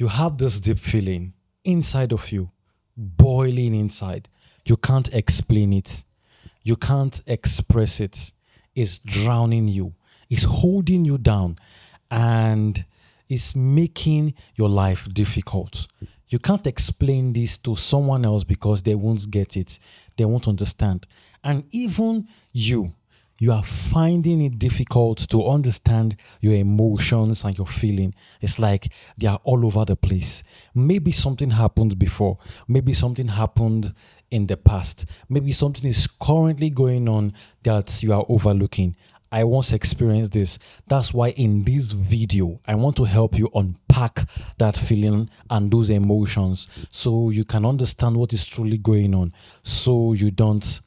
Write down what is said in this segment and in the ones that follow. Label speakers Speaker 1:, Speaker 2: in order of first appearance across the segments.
Speaker 1: You have this deep feeling inside of you, boiling inside. You can't explain it. You can't express it. It's drowning you. It's holding you down and it's making your life difficult. You can't explain this to someone else because they won't get it. They won't understand. And even you are finding it difficult to understand your emotions and your feeling. It's like they are all over the place. Maybe something happened before. Maybe something happened in the past. Maybe something is currently going on that you are overlooking. I once experienced this. That's why in this video, I want to help you unpack that feeling and those emotions so you can understand what is truly going on, so you don't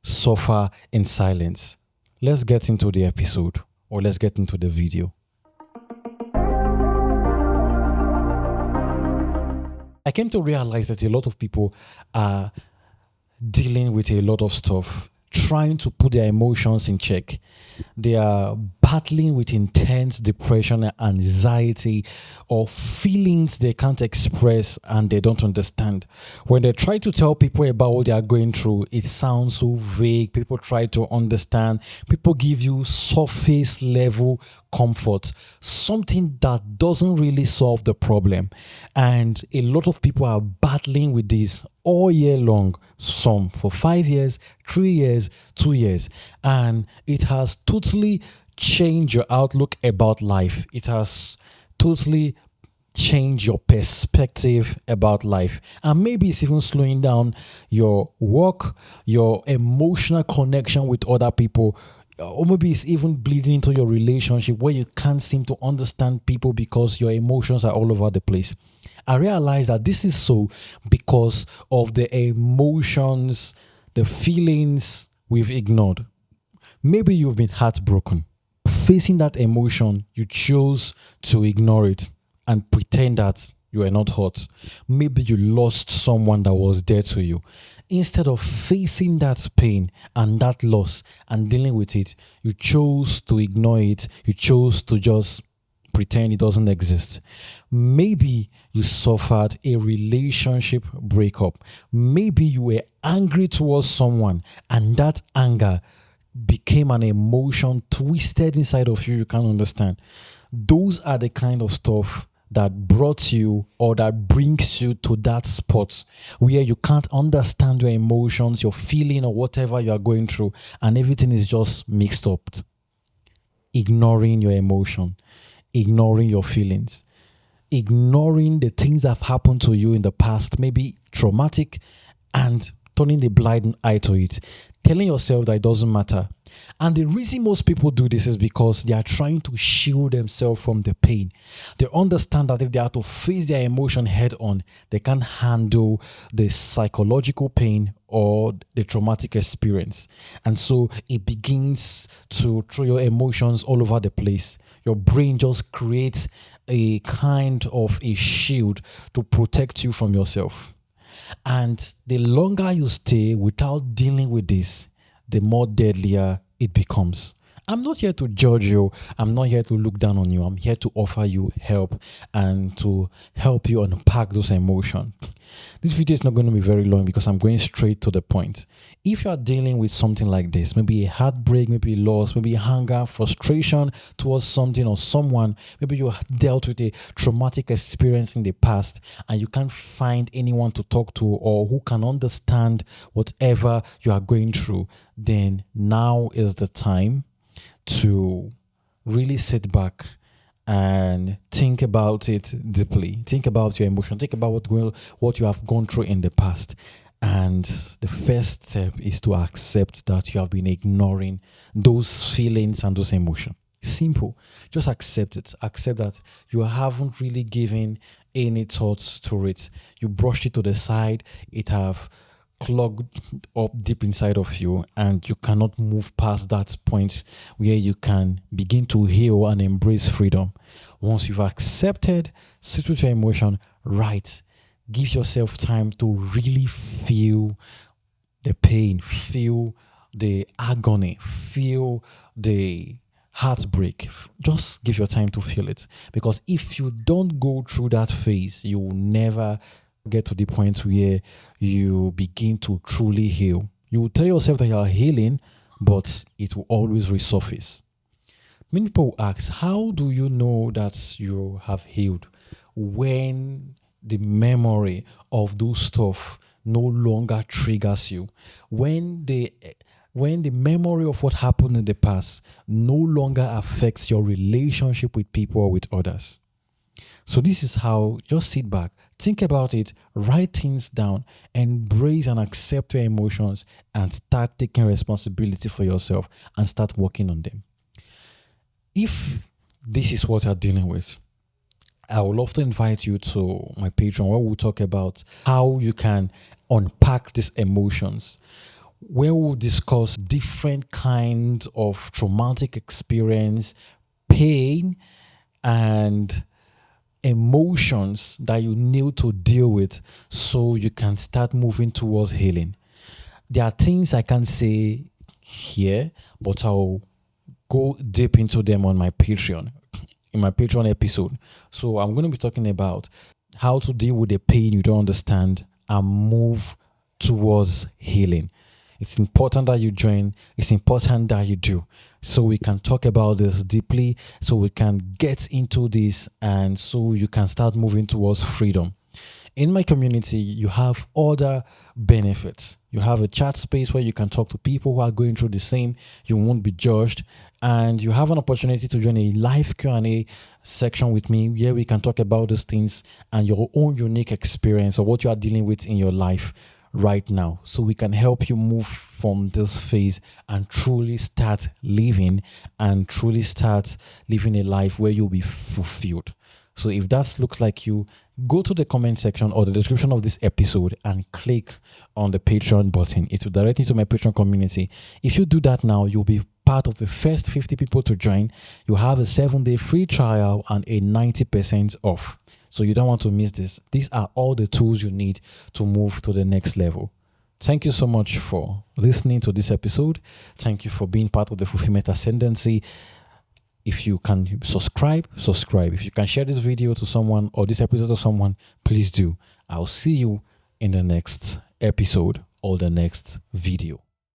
Speaker 1: suffer in silence. Let's get into the episode, or let's get into the video. I came to realize that a lot of people are dealing with a lot of stuff, trying to put their emotions in check. They are battling with intense depression and anxiety or feelings they can't express and they don't understand. When they try to tell people about what they are going through, it sounds so vague. People try to understand. People give you surface level comfort, something that doesn't really solve the problem. And a lot of people are battling with this all year long, some for 5 years, 3 years, 2 years. And it has totally changed your outlook about life. It has totally changed your perspective about life. And maybe it's even slowing down your work, your emotional connection with other people. Or maybe it's even bleeding into your relationship where you can't seem to understand people because your emotions are all over the place. I realize that this is so because of the emotions, the feelings we've ignored. Maybe you've been heartbroken. Facing that emotion, you chose to ignore it and pretend that you were not hurt. Maybe you lost someone that was dear to you. Instead of facing that pain and that loss and dealing with it, you chose to ignore it. You chose to just pretend it doesn't exist. Maybe you suffered a relationship breakup. Maybe you were angry towards someone and that anger became an emotion twisted inside of you can't understand. Those are the kind of stuff that brought you or that brings you to that spot where you can't understand your emotions, your feeling, or whatever you are going through, and everything is just mixed up. Ignoring your emotion, ignoring your feelings, ignoring the things that have happened to you in the past, maybe traumatic, and turning the blind eye to it, telling yourself that it doesn't matter. And the reason most people do this is because they are trying to shield themselves from the pain. They understand that if they have to face their emotion head on, they can't handle the psychological pain or the traumatic experience. And so it begins to throw your emotions all over the place. Your brain just creates a kind of a shield to protect you from yourself. And the longer you stay without dealing with this, the more deadlier it becomes. I'm not here to judge you. I'm not here to look down on you. I'm here to offer you help and to help you unpack those emotions. This video is not going to be very long because I'm going straight to the point. If you are dealing with something like this, maybe a heartbreak, maybe loss, maybe anger, frustration towards something or someone, maybe you dealt with a traumatic experience in the past and you can't find anyone to talk to or who can understand whatever you are going through, then now is the time to really sit back and think about it deeply. Think about your emotion. Think about what you have gone through in the past. And the first step is to accept that you have been ignoring those feelings and those emotions. Simple. Just accept it. Accept that you haven't really given any thoughts to it. You brushed it to the side. It have clogged up deep inside of you and you cannot move past that point where you can begin to heal and embrace freedom. Once you've accepted, sit with your emotion, right, give yourself time to really feel the pain, feel the agony, feel the heartbreak, just give your time to feel it. Because if you don't go through that phase, you will never get to the point where you begin to truly heal. You will tell yourself that you are healing, but it will always resurface. Many people ask, how do you know that you have healed when the memory of those stuff no longer triggers you? When the memory of what happened in the past no longer affects your relationship with people or with others. So this is how, just sit back, think about it, write things down, embrace and accept your emotions, and start taking responsibility for yourself and start working on them. If this is what you're dealing with, I would love to invite you to my Patreon, where we'll talk about how you can unpack these emotions, where we'll discuss different kinds of traumatic experience, pain, and emotions that you need to deal with so you can start moving towards healing. There are things I can't say here, but I'll go deep into them on my Patreon, in my Patreon episode. So I'm going to be talking about how to deal with the pain you don't understand and move towards healing. It's important that you join. It's important that you do. So we can talk about this deeply, so we can get into this, and so you can start moving towards freedom. In my community, you have other benefits. You have a chat space where you can talk to people who are going through the same. You won't be judged. And you have an opportunity to join a live Q&A section with me, where we can talk about these things and your own unique experience or what you are dealing with in your life right now, so we can help you move from this phase and truly start living a life where you'll be fulfilled. So if that looks like you, go to the comment section or the description of this episode and click on the Patreon button. It will direct you to my Patreon community. If you do that now, you'll be part of the first 50 people to join. You have a 7-day free trial and a 90% off. So you don't want to miss this. These are all the tools you need to move to the next level. Thank you so much for listening to this episode. Thank you for being part of the Fulfillment Ascendancy. If you can subscribe. If you can share this video to someone or this episode to someone, please do. I'll see you in the next episode or the next video.